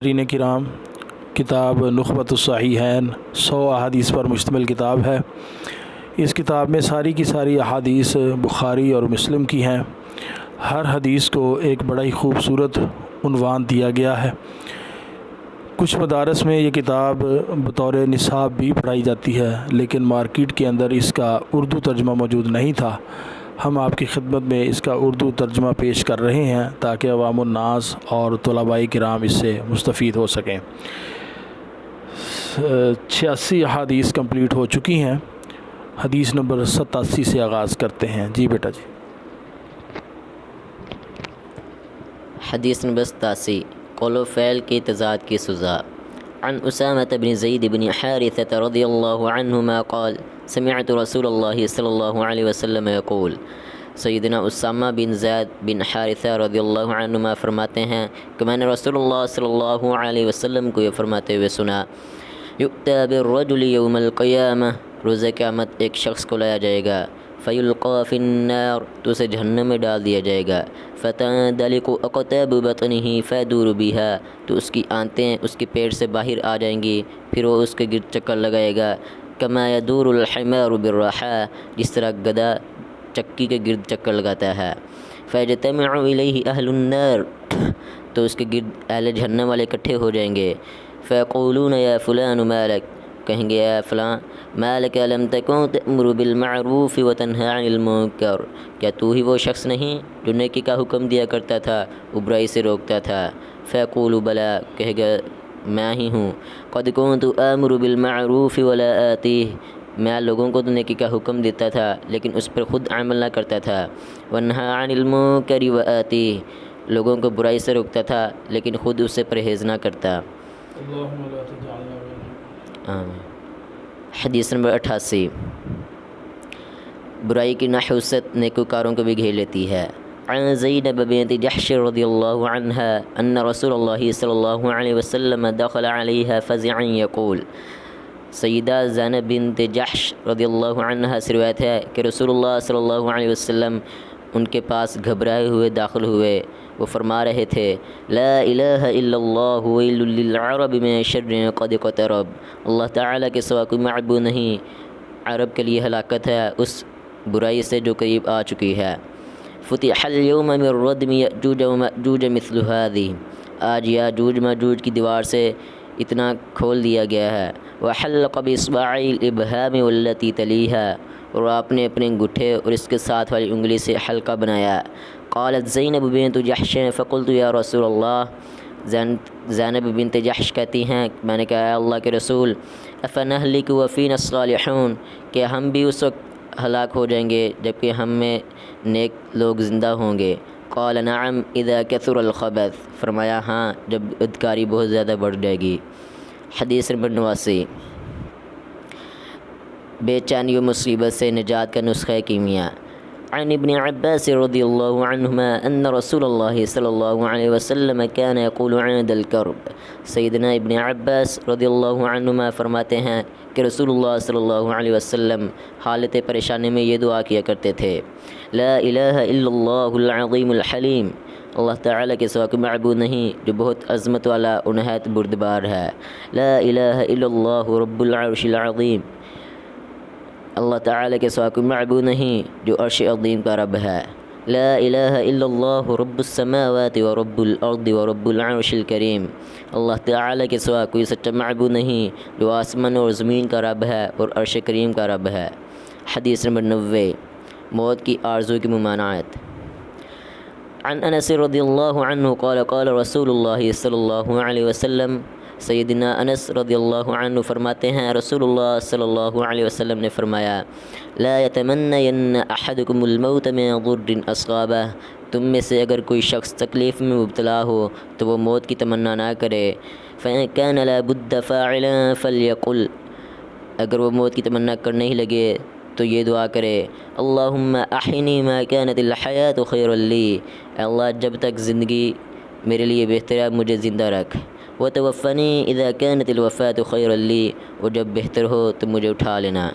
ناظرین کرام، کتاب نخبۃ الصحیحین 100 احادیث پر مشتمل کتاب ہے۔ اس کتاب میں ساری کی ساری احادیث بخاری اور مسلم کی ہیں۔ ہر حدیث کو ایک بڑا ہی خوبصورت عنوان دیا گیا ہے۔ کچھ مدارس میں یہ کتاب بطور نصاب بھی پڑھائی جاتی ہے، لیکن مارکیٹ کے اندر اس کا اردو ترجمہ موجود نہیں تھا۔ ہم آپ کی خدمت میں اس کا اردو ترجمہ پیش کر رہے ہیں تاکہ عوام الناس اور طلباء کرام اس سے مستفید ہو سکیں۔ 86 احادیث کمپلیٹ ہو چکی ہیں۔ حدیث نمبر 87 سے آغاز کرتے ہیں۔ جی بیٹا جی۔ حدیث نمبر 87، قول و فعل کی تضاد کی سزا۔ عن اسامة بن زید بن حارثة رضی اللہ عنہما قال سمعت رسول اللہ صلی اللہ علیہ وسلم یقول، سیدنا اسامہ بن زید بن حارثہ رضی اللہ عنہما فرماتے ہیں کہ میں نے رسول اللہ صلی اللہ علیہ وسلم کو یہ فرماتے ہوئے سنا، یؤتی بالرجل یوم القیامہ، روز قیامت ایک شخص کو لایا جائے گا، فیلقی فی النار، تو اسے جہنم میں ڈال دیا جائے گا، فتندلق اقطاب بطنہ فیدور بہا، تو اس کی آنتیں اس کے پیٹ سے باہر آ جائیں گی، پھر وہ اس کے گرد چکر لگائے گا، کما یدور الحمار بالرحا، جس طرح گدھا چکی کے گرد چکر لگاتا ہے، فیجتمع الیہ اہل النار، تو اس کے گرد اہل جہنم والے اکٹھے ہو جائیں گے، فیقولون یا فلان مالک، کہیں گے اے فلاں، مالک لم تکن تأمر بالمعروف وتنہی عن المنکر، کیا تو ہی وہ شخص نہیں جو نیکی کا حکم دیا کرتا تھا، برائی سے روکتا تھا؟ فیقول بلا، کہے گا میں ہی ہوں، قد کنت آمر بالمعروف ولا آتیہ، میں لوگوں کو تو نیکی کا حکم دیتا تھا لیکن اس پر خود عمل نہ کرتا تھا، وانہی عن المنکر وآتیہ، لوگوں کو برائی سے روکتا تھا لیکن خود اس سے پرہیز نہ کرتا۔ حدیث نمبر 88، برائی کی نحوست نیکوکاروں کو بھی گھیر لیتی ہے۔ عن زینب بنت جحش رضی اللہ عنہا ان رسول اللہ صلی اللہ علیہ وسلم دخل علیہا فزعا یقول، سیدہ زینب بنت جحش رضی اللہ عنہا سے روایت ہے کہ رسول اللہ صلی اللہ علیہ وسلم ان کے پاس گھبرائے ہوئے داخل ہوئے، وہ فرما رہے تھے، لا الہ الا اللہ ویل للعرب من شر قد اقترب، اللہ تعالیٰ کے سوا کوئی معبود نہیں، عرب کے لیے ہلاکت ہے اس برائی سے جو قریب آ چکی ہے۔ فتح اليوم من ردم یأجوج ومأجوج مثل هذه، آج یاجوج ماجوج کی دیوار سے اتنا کھول دیا گیا ہے، وحلق باصبعی الابہام والتي تلیها، اور آپ نے اپنے انگوٹھے اور اس کے ساتھ والی انگلی سے حلقہ بنایا۔ قالت زینب بنت جحش فقلت یا رسول اللہ، زینب بنت جحش کہتی ہیں میں نے کہا اے اللہ کے رسول، افنہلک وفینا الصالحون، کہ ہم بھی اس وقت ہلاک ہو جائیں گے جبکہ ہم میں نیک لوگ زندہ ہوں گے؟ قال نعم اذا کثر الخبث، فرمایا ہاں جب بدکاری بہت زیادہ بڑھ جائے گی۔ حدیث نمبر 89، بے چینی و مصیبت سے نجات کا نسخہ کیمیا۔ عن ابن عباس رضی اللہ عنہما ان رسول اللہ صلی اللہ علیہ وسلم كان يقول عند الكرب، سیدنا ابن عباس رضی اللہ عنہما فرماتے ہیں کہ رسول اللہ صلی اللہ علیہ وسلم حالت پریشانی میں یہ دعا کیا کرتے تھے، لا الہ الا اللہ العظیم الحلیم، اللہ تعالیٰ کے سوا کوئی معبود نہیں جو بہت عظمت والا اور نہایت بردبار ہے، لا الہ الا اللہ رب العرش العظیم، اللہ تعالیٰ کے سوا کوئی معبود نہیں جو عرش عظیم کا رب ہے، لا الہ الا اللہ رب السماوات و رب الارض و رب العرش الکریم، اللہ تعالیٰ کے سوا کوئی سچا معبود نہیں جو آسمان اور زمین کا رب ہے اور عرش کریم کا رب ہے۔ حدیث نمبر 90، موت کی آرزو کی ممانعت۔ عن انس رضی اللہ عنہ قال قال رسول اللہ صلی اللہ علیہ وسلم، سیدنا انس رضی اللہ عنہ فرماتے ہیں رسول اللہ صلی اللہ علیہ وسلم نے فرمایا، لا یتمنین احدکم الموت من ضر اصابہ، تم میں سے اگر کوئی شخص تکلیف میں مبتلا ہو تو وہ موت کی تمنا نہ کرے، فإن كان لا بد فاعلا فلیقل، اگر وہ موت کی تمنا کرنے ہی لگے تو یہ دعا کرے، اللہم احینی ما كانت الحیاة خیرا لی، اے اللہ جب تک زندگی میرے لیے بہتر ہے مجھے زندہ رکھ، وتوفنی اذا كانت الوفاة خیرا لی، اور جب بہتر ہو تو مجھے اٹھا لینا۔